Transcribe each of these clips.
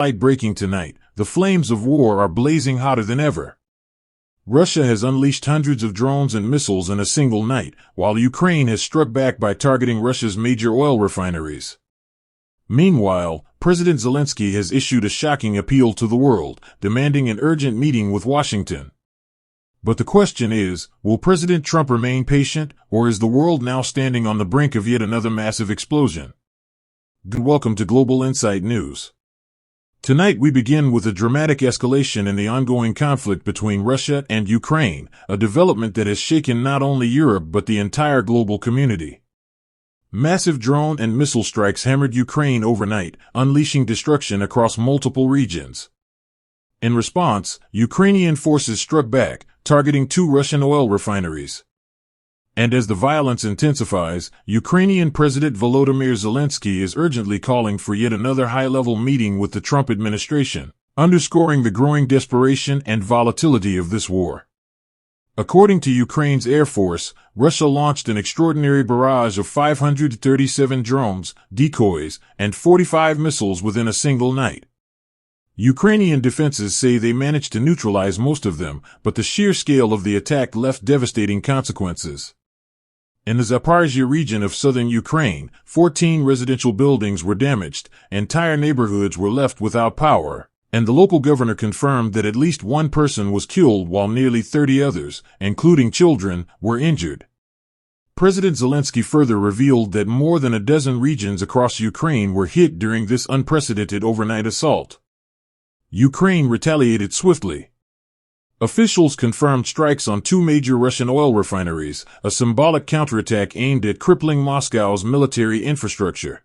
Breaking tonight, the flames of war are blazing hotter than ever. Russia has unleashed hundreds of drones and missiles in a single night, while Ukraine has struck back by targeting Russia's major oil refineries. Meanwhile, President Zelenskyy has issued a shocking appeal to the world, demanding an urgent meeting with Washington. But the question is, will President Trump remain patient, or is the world now standing on the brink of yet another massive explosion? Welcome to Global Insight News. Tonight we begin with a dramatic escalation in the ongoing conflict between Russia and Ukraine, a development that has shaken not only Europe but the entire global community. Massive drone and missile strikes hammered Ukraine overnight, unleashing destruction across multiple regions. In response, Ukrainian forces struck back, targeting 2 Russian oil refineries. And as the violence intensifies, Ukrainian President Volodymyr Zelenskyy is urgently calling for yet another high-level meeting with the Trump administration, underscoring the growing desperation and volatility of this war. According to Ukraine's Air Force, Russia launched an extraordinary barrage of 537 drones, decoys, and 45 missiles within a single night. Ukrainian defenses say they managed to neutralize most of them, but the sheer scale of the attack left devastating consequences. In the Zaporizhzhia region of southern Ukraine, 14 residential buildings were damaged, entire neighborhoods were left without power, and the local governor confirmed that at least 1 person was killed while nearly 30 others, including children, were injured. President Zelenskyy further revealed that more than a dozen regions across Ukraine were hit during this unprecedented overnight assault. Ukraine retaliated swiftly. Officials confirmed strikes on 2 major Russian oil refineries, a symbolic counterattack aimed at crippling Moscow's military infrastructure.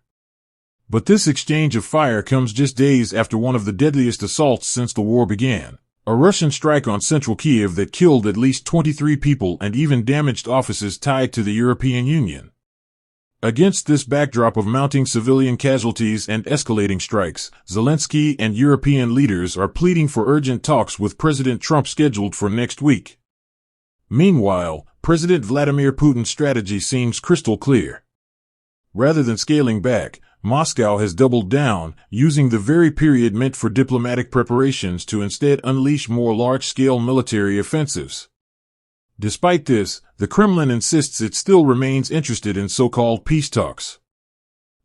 But this exchange of fire comes just days after one of the deadliest assaults since the war began, a Russian strike on central Kyiv that killed at least 23 people and even damaged offices tied to the European Union. Against this backdrop of mounting civilian casualties and escalating strikes, Zelenskyy and European leaders are pleading for urgent talks with President Trump scheduled for next week. Meanwhile, President Vladimir Putin's strategy seems crystal clear. Rather than scaling back, Moscow has doubled down, using the very period meant for diplomatic preparations to instead unleash more large-scale military offensives. Despite this, the Kremlin insists it still remains interested in so-called peace talks.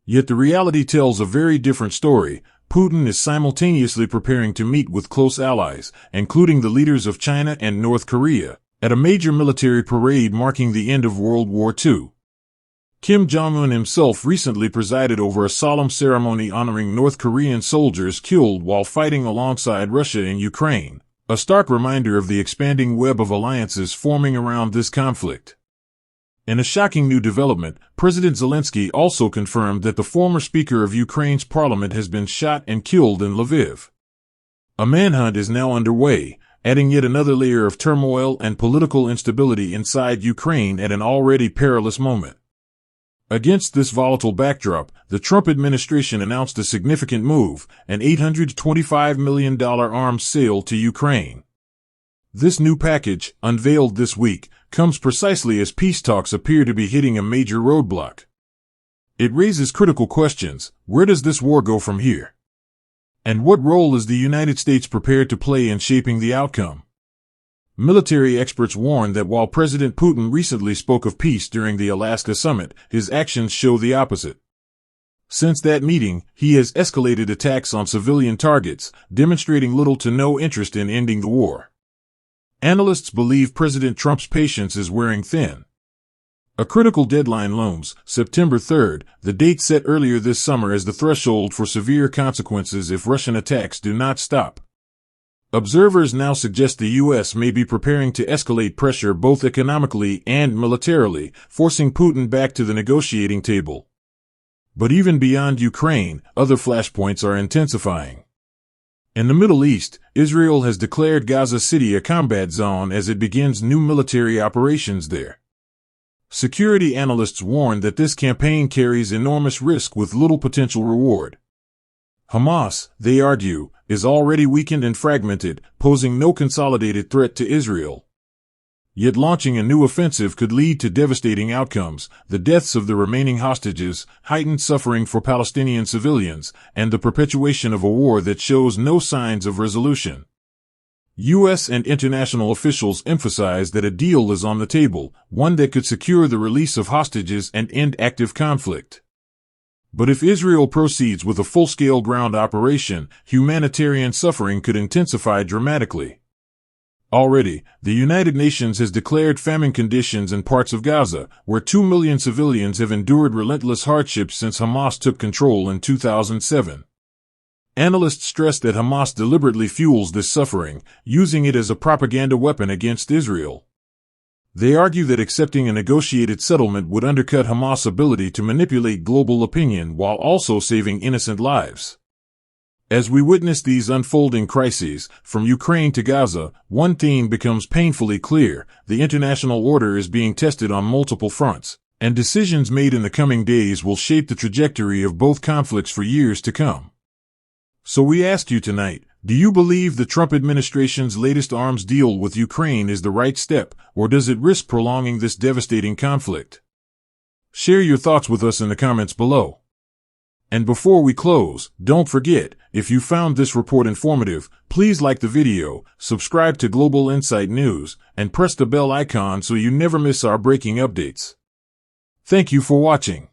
Yet the reality tells a very different story. Putin is simultaneously preparing to meet with close allies, including the leaders of China and North Korea, at a major military parade marking the end of World War II. Kim Jong-un himself recently presided over a solemn ceremony honoring North Korean soldiers killed while fighting alongside Russia in Ukraine. A stark reminder of the expanding web of alliances forming around this conflict. In a shocking new development, President Zelenskyy also confirmed that the former Speaker of Ukraine's parliament has been shot and killed in Lviv. A manhunt is now underway, adding yet another layer of turmoil and political instability inside Ukraine at an already perilous moment. Against this volatile backdrop, the Trump administration announced a significant move, an $825 million arms sale to Ukraine. This new package, unveiled this week, comes precisely as peace talks appear to be hitting a major roadblock. It raises critical questions. Where does this war go from here? And what role is the United States prepared to play in shaping the outcome? Military experts warn that while President Putin recently spoke of peace during the Alaska summit, his actions show the opposite. Since that meeting, he has escalated attacks on civilian targets, demonstrating little to no interest in ending the war. Analysts believe President Trump's patience is wearing thin. A critical deadline looms, September 3rd, the date set earlier this summer as the threshold for severe consequences if Russian attacks do not stop. Observers now suggest the U.S. may be preparing to escalate pressure both economically and militarily, forcing Putin back to the negotiating table. But even beyond Ukraine, other flashpoints are intensifying. In the Middle East, Israel has declared Gaza City a combat zone as it begins new military operations there. Security analysts warn that this campaign carries enormous risk with little potential reward. Hamas, they argue, is already weakened and fragmented, posing no consolidated threat to Israel. Yet launching a new offensive could lead to devastating outcomes: the deaths of the remaining hostages, heightened suffering for Palestinian civilians, and the perpetuation of a war that shows no signs of resolution. U.S. and international officials emphasize that a deal is on the table, one that could secure the release of hostages and end active conflict. But if Israel proceeds with a full-scale ground operation, humanitarian suffering could intensify dramatically. Already, the United Nations has declared famine conditions in parts of Gaza, where 2 million civilians have endured relentless hardships since Hamas took control in 2007. Analysts stress that Hamas deliberately fuels this suffering, using it as a propaganda weapon against Israel. They argue that accepting a negotiated settlement would undercut Hamas' ability to manipulate global opinion while also saving innocent lives. As we witness these unfolding crises, from Ukraine to Gaza, one theme becomes painfully clear: the international order is being tested on multiple fronts, and decisions made in the coming days will shape the trajectory of both conflicts for years to come. So we ask you tonight, do you believe the Trump administration's latest arms deal with Ukraine is the right step, or does it risk prolonging this devastating conflict? Share your thoughts with us in the comments below. And before we close, don't forget, if you found this report informative, please like the video, subscribe to Global Insight News, and press the bell icon so you never miss our breaking updates. Thank you for watching.